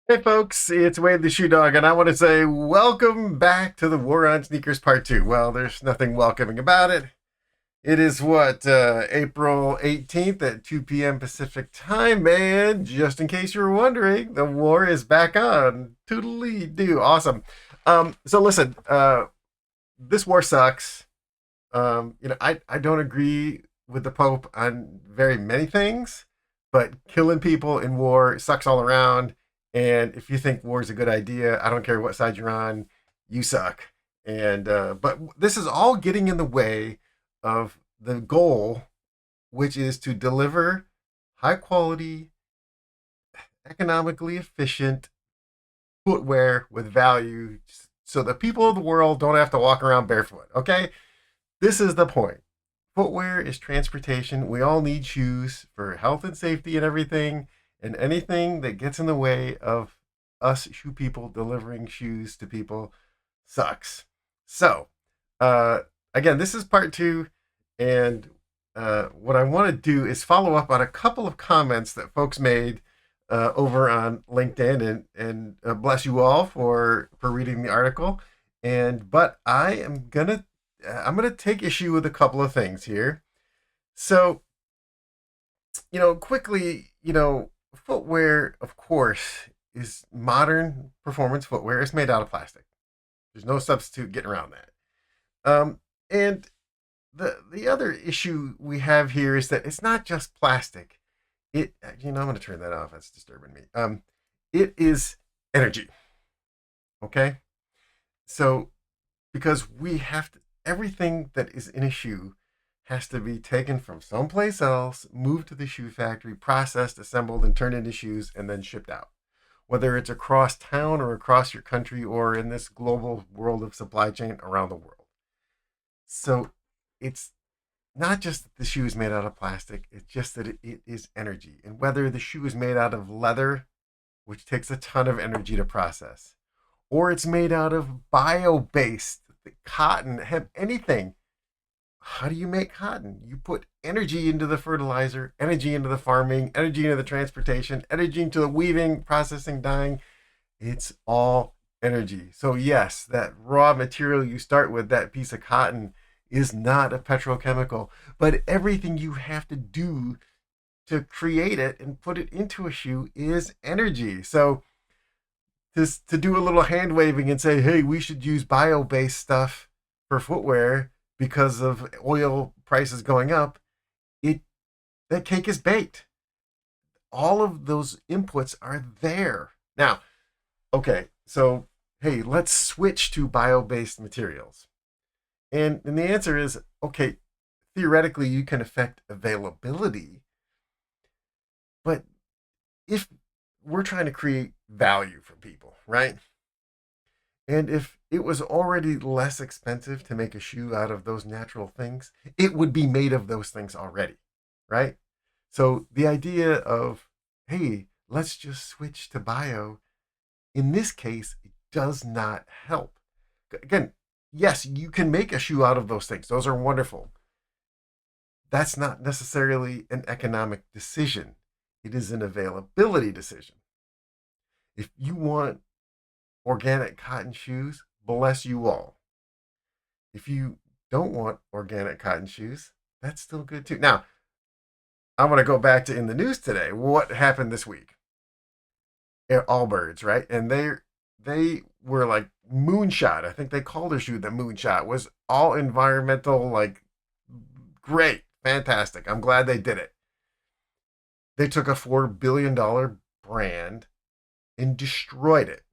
Hey folks, it's Wade the Shoe Dog, and I want to say welcome back to the War on Sneakers Part 2. Well, there's nothing welcoming about it. It is April 18th at 2 p.m. Pacific time, man. Just in case you were wondering, the war is back on. Toodly do. Awesome. So listen, this war sucks. I don't agree with the Pope on very many things, but killing people in war sucks all around. And if you think war is a good idea, I don't care what side you're on, you suck. And but this is all getting in the way of the goal, which is to deliver high quality, economically efficient footwear with value, so the people of the world don't have to walk around barefoot. Okay, this is the point. Footwear is transportation. We all need shoes for health and safety and everything. And anything that gets in the way of us shoe people delivering shoes to people sucks. So, uh, again, this is part two. And what I want to do is follow up on a couple of comments that folks made over on LinkedIn, and bless you all for reading the article. And but I'm gonna take issue with a couple of things here. So, quickly, footwear, of course, is modern performance footwear. It's made out of plastic. There's no substitute getting around that. And the other issue we have here is that it's not just plastic. I'm gonna turn that off. That's disturbing me. It is energy. Okay, so because we have to, everything that is in a shoe has to be taken from someplace else, moved to the shoe factory, processed, assembled, and turned into shoes, and then shipped out. Whether it's across town or across your country or in this global world of supply chain around the world. So it's not just that the shoe is made out of plastic, it's just that it is energy. And whether the shoe is made out of leather, which takes a ton of energy to process, or it's made out of bio-based cotton, hemp, anything. How do you make cotton? You put energy into the fertilizer, energy into the farming, energy into the transportation, energy into the weaving, processing, dyeing. It's all energy. So, yes, that raw material you start with, that piece of cotton, is not a petrochemical, but everything you have to do to create it and put it into a shoe is energy. So, just to do a little hand waving and say, hey, we should use bio based stuff for footwear because of oil prices going up, it that cake is baked. All of those inputs are there. Now, okay, so hey, let's switch to bio based materials. And the answer is okay, theoretically, you can affect availability, but if we're trying to create value for people, right? And if it was already less expensive to make a shoe out of those natural things, it would be made of those things already, right? So the idea of, hey, let's just switch to bio, in this case, it does not help. Again, yes, you can make a shoe out of those things. Those are wonderful. That's not necessarily an economic decision. It is an availability decision. If you want organic cotton shoes, bless you all. If you don't want organic cotton shoes, that's still good too. Now, I want to go back to in the news today. What happened this week? Allbirds, right? And they were like moonshot. I think they called their shoe the moonshot. Was all environmental, like great, fantastic. I'm glad they did it. They took a $4 billion brand and destroyed it.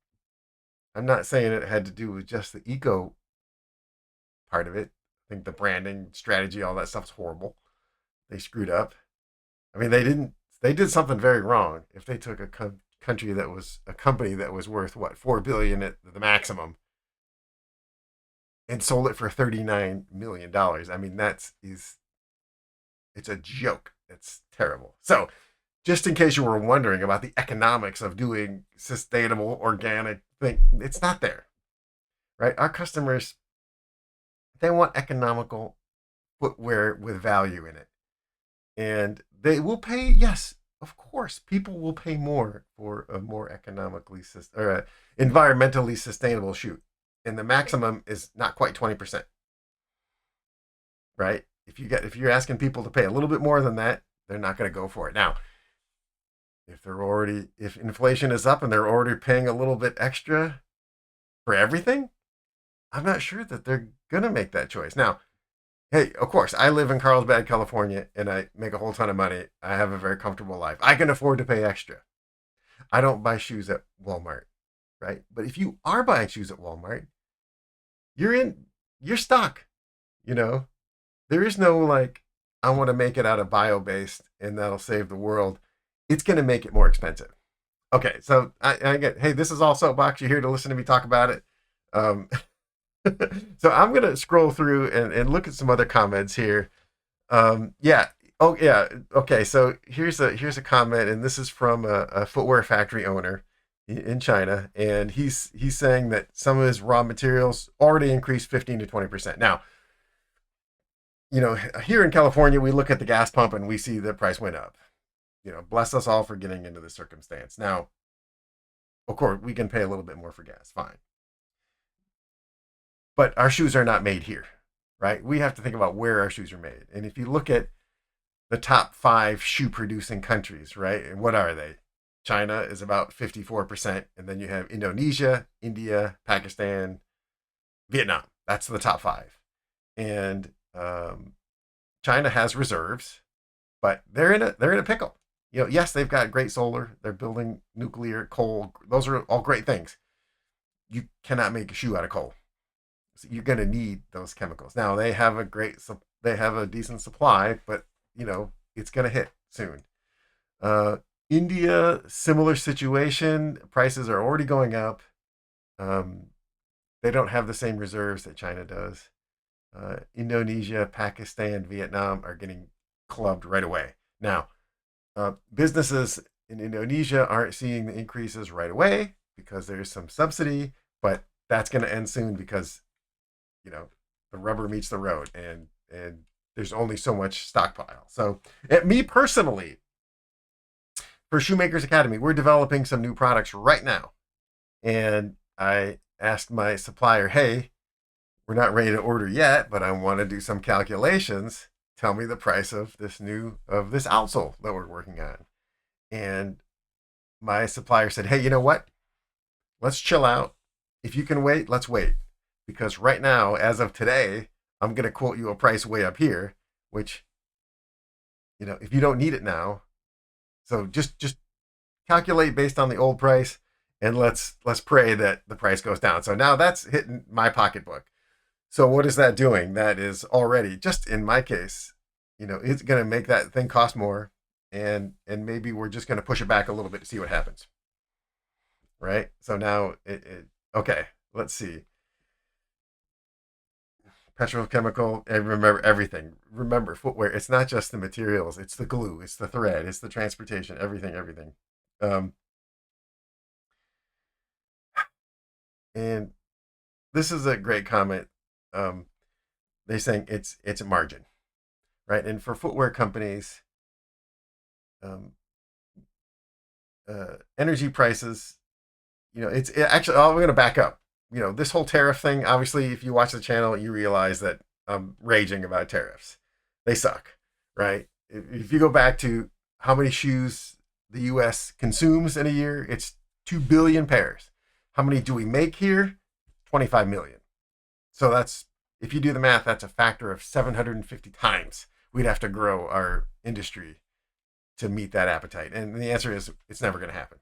I'm not saying it had to do with just the eco part of it. I think the branding strategy, all that stuff's horrible. They screwed up. I mean, they didn't. They did something very wrong. If they took country that was a company that was worth what $4 billion at the maximum and sold it for $39 million. I mean, it's a joke. It's terrible. So, just in case you were wondering about the economics of doing sustainable organic thing, it's not there, right? Our customers, they want economical footwear with value in it. And they will pay, yes, of course, people will pay more for a more economically or a environmentally sustainable shoe, and the maximum is not quite 20%, right? If you're asking people to pay a little bit more than that, they're not going to go for it. Now, if inflation is up and they're already paying a little bit extra for everything, I'm not sure that they're going to make that choice. Now, hey, of course, I live in Carlsbad, California, and I make a whole ton of money. I have a very comfortable life. I can afford to pay extra. I don't buy shoes at Walmart, right? But if you are buying shoes at Walmart, you're in, you're stuck. You know, there is no like, I want to make it out of bio-based and that'll save the world. It's going to make it more expensive. Okay, so I get, hey, this is all soapbox. You're here to listen to me talk about it. Um, so I'm gonna scroll through and look at some other comments here. Yeah. Oh yeah. Okay. So here's a comment, and this is from a footwear factory owner in China, and he's saying that some of his raw materials already increased 15 to 20%. Now, here in California, we look at the gas pump and we see the price went up. Bless us all for getting into this circumstance. Now, of course, we can pay a little bit more for gas, fine, but our shoes are not made here, right? We have to think about where our shoes are made. And if you look at the top 5 shoe producing countries, right? And what are they? China is about 54%. And then you have Indonesia, India, Pakistan, Vietnam. That's the top 5. And China has reserves, but they're in a pickle. Yes, they've got great solar. They're building nuclear, coal. Those are all great things. You cannot make a shoe out of coal. So you're going to need those chemicals. Now they have a decent supply, but it's going to hit soon. India, similar situation. Prices are already going up. They don't have the same reserves that China does. Indonesia, Pakistan, Vietnam are getting clubbed right away. Now, businesses in Indonesia aren't seeing the increases right away because there's some subsidy, but that's going to end soon because the rubber meets the road, and there's only so much stockpile. So, me personally, for Shoemakers Academy, we're developing some new products right now, and I asked my supplier, "Hey, we're not ready to order yet, but I want to do some calculations. Tell me the price of this outsole that we're working on." And my supplier said, "Hey, you know what? Let's chill out. If you can wait, let's wait. Because right now, as of today, I'm going to quote you a price way up here, which, if you don't need it now, so just calculate based on the old price, and let's pray that the price goes down." So now that's hitting my pocketbook. So what is that doing? That is already, just in my case, it's going to make that thing cost more, and maybe we're just going to push it back a little bit to see what happens. Right? So now okay, let's see. Petrochemical, and remember everything. Remember, footwear, it's not just the materials, it's the glue, it's the thread, it's the transportation, everything. Um, and this is a great comment. They're saying it's a margin, right? And for footwear companies, um, energy prices, actually, we're going to back up. This whole tariff thing, obviously, if you watch the channel, you realize that I'm raging about tariffs. They suck, right? If you go back to how many shoes the U.S. consumes in a year, it's 2 billion pairs. How many do we make here? 25 million. So if you do the math, that's a factor of 750 times we'd have to grow our industry to meet that appetite. And the answer is it's never going to happen.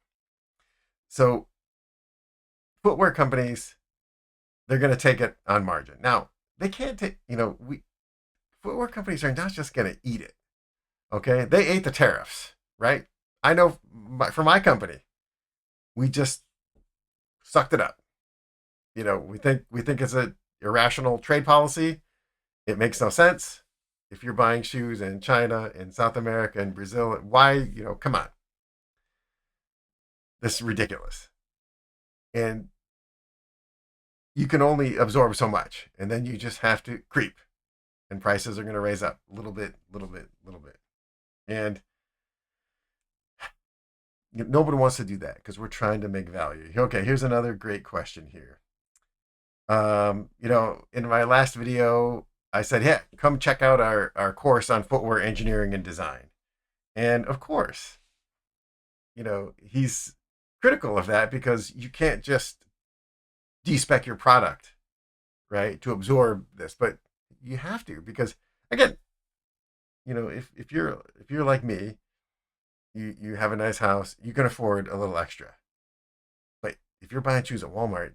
So footwear companies, they're going to take it on margin. Now, they can't take, footwear companies are not just going to eat it. Okay. They ate the tariffs, right? I know for my company, we just sucked it up. We think it's a irrational trade policy. It makes no sense. If you're buying shoes in China, in South America, in Brazil, why, come on. This is ridiculous. And you can only absorb so much, and then you just have to creep, and prices are going to raise up a little bit. And Nobody wants to do that because we're trying to make value. Okay, here's another great question here. In my last video, I said, "Yeah, come check out our course on footwear engineering and design." And of course, he's critical of that because you can't just despec your product, right, to absorb this, but you have to because again, if you're like me, you have a nice house, you can afford a little extra. But if you're buying shoes at Walmart,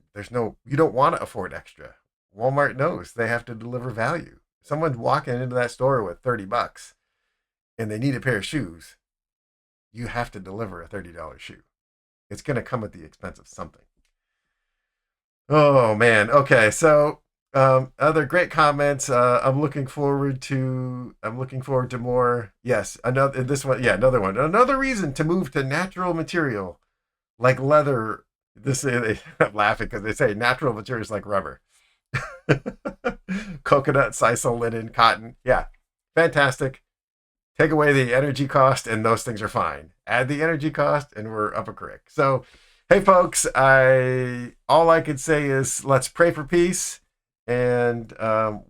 you don't want to afford extra. Walmart knows they have to deliver value. Someone's walking into that store with $30 and they need a pair of shoes. You have to deliver a $30 shoe. It's going to come at the expense of something. Oh man. Okay. So other great comments. I'm looking forward to more. Yes, another this one. Yeah, another one. Another reason to move to natural material like leather. I'm laughing because they say natural materials like rubber, coconut, sisal, linen, cotton. Yeah, fantastic. Take away the energy cost, and those things are fine. Add the energy cost, and we're up a creek. So, hey, folks, I all I could say is let's pray for peace, and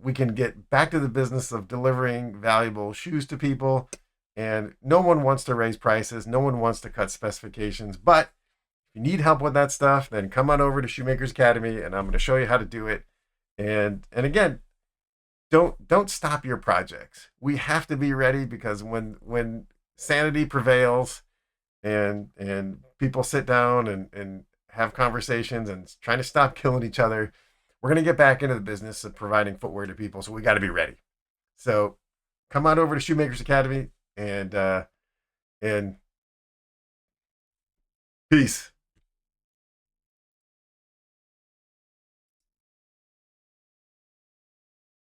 we can get back to the business of delivering valuable shoes to people. And no one wants to raise prices. No one wants to cut specifications. But if you need help with that stuff, then come on over to Shoemakers Academy, and I'm going to show you how to do it. And again, don't stop your projects. We have to be ready because when sanity prevails and people sit down and have conversations and trying to stop killing each other, we're going to get back into the business of providing footwear to people. So we got to be ready. So come on over to Shoemakers Academy and peace.